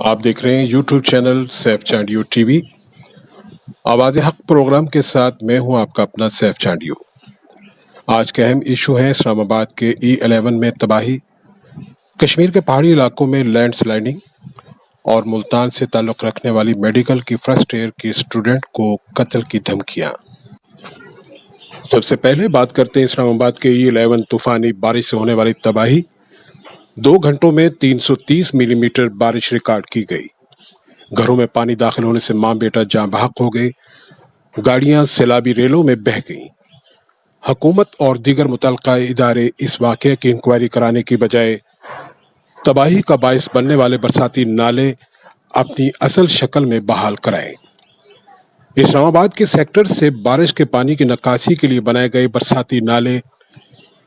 आप देख रहे हैं YouTube channel Saif Chandio TV. आवाज हक प्रोग्राम के साथ मैं हूं आपका अपना सैफ चांडियो। आज का अहम इशू है इस्लामाबाद के E11 में तबाही, कश्मीर के पहाड़ी इलाकों में लैंड स्लाइडिंग और मुल्तान से ताल्लुक रखने वाली मेडिकल की फर्स्ट ईयर की स्टूडेंट को कत्ल की धमकियां। सबसे पहले बात करते हैं इस्लामाबाद के E11 तूफानी बारिश से होने वाली तबाही। 2 घंटों में 330 मिलीमीटर बारिश रिकॉर्ड की गई। घरों में पानी दाखिल होने से मां बेटा जाँ बहक हो गए। गाड़ियां सैलाबी रेलों में बह गईं। हुकूमत और दीगर मुतल्लिका इदारे इस वाक़ये की इंक्वायरी कराने की बजाय तबाही का बायस बनने वाले बरसाती नाले अपनी असल शक्ल में बहाल कराएं। इस्लामाबाद के सेक्टर से बारिश के पानी की निकासी के लिए बनाए गए बरसाती नाले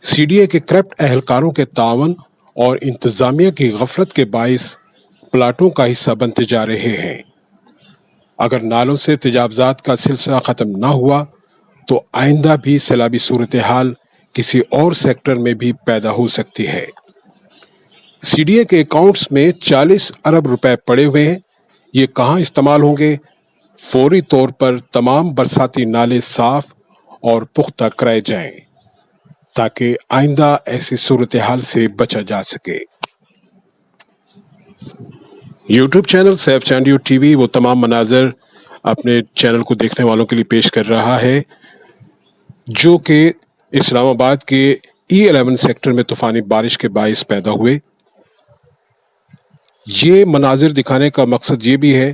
CDA के करप्ट एहलकारों के तावन और इंतजामिया की गफलत के बायस प्लाटों का हिस्सा बनते जा रहे हैं। अगर नालों से तेजावजात का सिलसिला खत्म ना हुआ तो आइंदा भी सैलाबी सूरत हाल किसी और सेक्टर में भी पैदा हो सकती है। CDA के अकाउंट्स में 40 अरब रुपए पड़े हुए हैं। ये कहां इस्तेमाल होंगे? फौरी तौर पर तमाम बरसाती नाले साफ और पुख्ता कराए जाएं ताकि आइंदा ऐसी सूरत हाल से बचा जा सके। YouTube channel Saif Chandio TV वो तमाम मनाजर अपने चैनल को देखने वालों के लिए पेश कर रहा है जो कि इस्लामाबाद के E11 सेक्टर में तूफानी बारिश के बायस पैदा हुए। ये मनाजिर दिखाने का मकसद ये भी है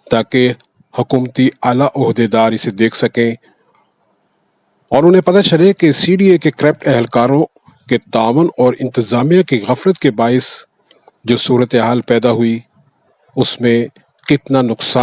ताकि हुकूमती आला ओहदेदार इसे देख सकें और उन्हें पता चले कि CDA के करप्ट एहलकारों के तावन और इंतजामिया की गफलत के बायस जो सूरत हाल पैदा हुई उसमें कितना नुकसान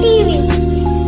TV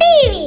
TV